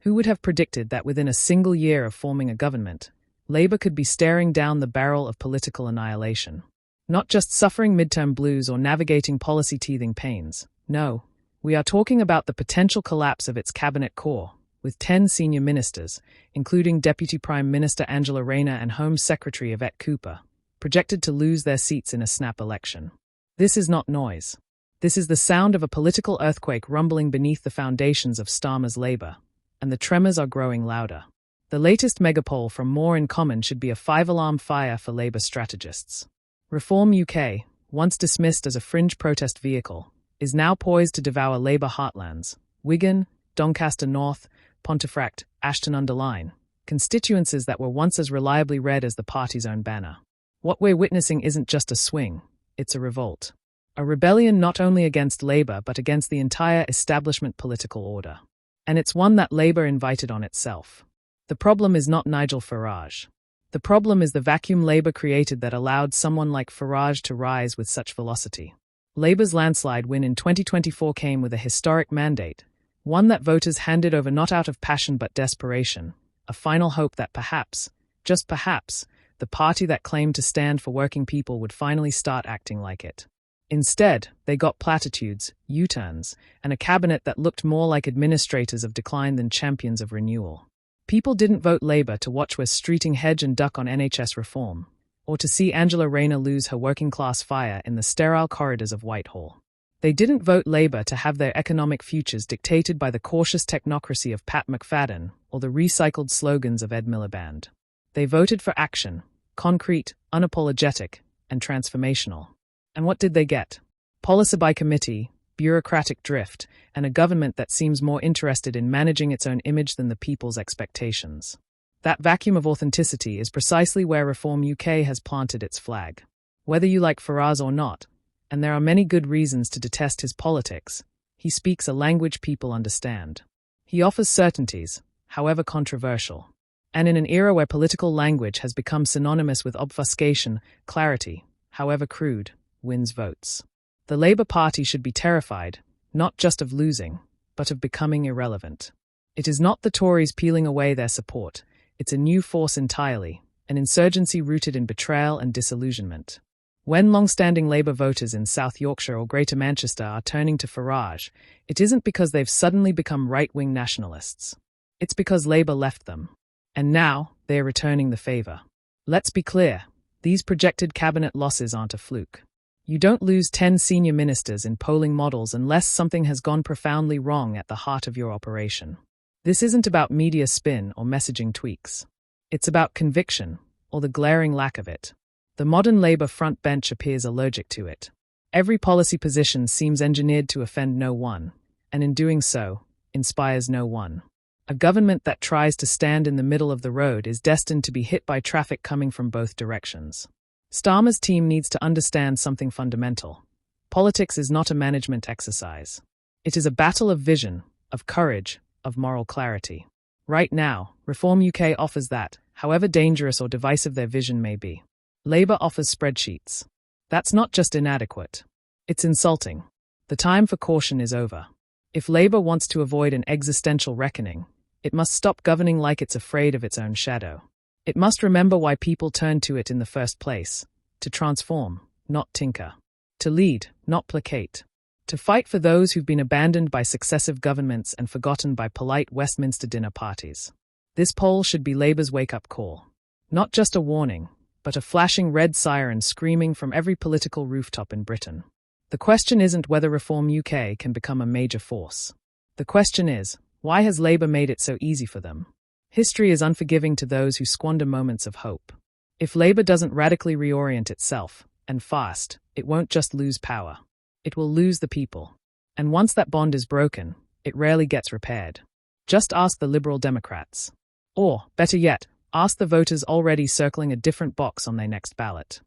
Who would have predicted that within a single year of forming a government, Labour could be staring down the barrel of political annihilation? Not just suffering midterm blues or navigating policy-teething pains. No, we are talking about the potential collapse of its cabinet core, with 10 senior ministers, including Deputy Prime Minister Angela Rayner and Home Secretary Yvette Cooper, projected to lose their seats in a snap election. This is not noise. This is the sound of a political earthquake rumbling beneath the foundations of Starmer's Labour, and the tremors are growing louder. The latest megapoll from More in Common should be a 5-alarm fire for Labour strategists. Reform UK, once dismissed as a fringe protest vehicle, is now poised to devour Labour heartlands: Wigan, Doncaster North, Pontefract, Ashton-under-Lyne, constituencies that were once as reliably read as the party's own banner. What we're witnessing isn't just a swing, it's a revolt. A rebellion not only against Labour but against the entire establishment political order. And it's one that Labour invited on itself. The problem is not Nigel Farage. The problem is the vacuum Labour created that allowed someone like Farage to rise with such velocity. Labour's landslide win in 2024 came with a historic mandate, one that voters handed over not out of passion but desperation, a final hope that perhaps, just perhaps, the party that claimed to stand for working people would finally start acting like it. Instead, they got platitudes, U-turns, and a cabinet that looked more like administrators of decline than champions of renewal. People didn't vote Labour to watch Wes Streeting hedge and duck on NHS reform, or to see Angela Rayner lose her working-class fire in the sterile corridors of Whitehall. They didn't vote Labour to have their economic futures dictated by the cautious technocracy of Pat McFadden or the recycled slogans of Ed Miliband. They voted for action, concrete, unapologetic, and transformational. And what did they get? Policy by committee, bureaucratic drift, and a government that seems more interested in managing its own image than the people's expectations. That vacuum of authenticity is precisely where Reform UK has planted its flag. Whether you like Farage or not, and there are many good reasons to detest his politics, he speaks a language people understand. He offers certainties, however controversial. And in an era where political language has become synonymous with obfuscation, clarity, however crude, wins votes. The Labour Party should be terrified, not just of losing, but of becoming irrelevant. It is not the Tories peeling away their support, it's a new force entirely, an insurgency rooted in betrayal and disillusionment. When long-standing Labour voters in South Yorkshire or Greater Manchester are turning to Farage, it isn't because they've suddenly become right-wing nationalists. It's because Labour left them. And now, they are returning the favour. Let's be clear, these projected cabinet losses aren't a fluke. You don't lose 10 senior ministers in polling models unless something has gone profoundly wrong at the heart of your operation. This isn't about media spin or messaging tweaks. It's about conviction, or the glaring lack of it. The modern Labour front bench appears allergic to it. Every policy position seems engineered to offend no one, and in doing so, inspires no one. A government that tries to stand in the middle of the road is destined to be hit by traffic coming from both directions. Starmer's team needs to understand something fundamental. Politics is not a management exercise. It is a battle of vision, of courage, of moral clarity. Right now, Reform UK offers that, however dangerous or divisive their vision may be. Labour offers spreadsheets. That's not just inadequate. It's insulting. The time for caution is over. If Labour wants to avoid an existential reckoning, it must stop governing like it's afraid of its own shadow. It must remember why people turned to it in the first place: to transform, not tinker; to lead, not placate; to fight for those who've been abandoned by successive governments and forgotten by polite Westminster dinner parties. This poll should be Labour's wake-up call. Not just a warning, but a flashing red siren screaming from every political rooftop in Britain. The question isn't whether Reform UK can become a major force. The question is, why has Labour made it so easy for them? History is unforgiving to those who squander moments of hope. If Labour doesn't radically reorient itself, and fast, it won't just lose power. It will lose the people. And once that bond is broken, it rarely gets repaired. Just ask the Liberal Democrats. Or, better yet, ask the voters already circling a different box on their next ballot.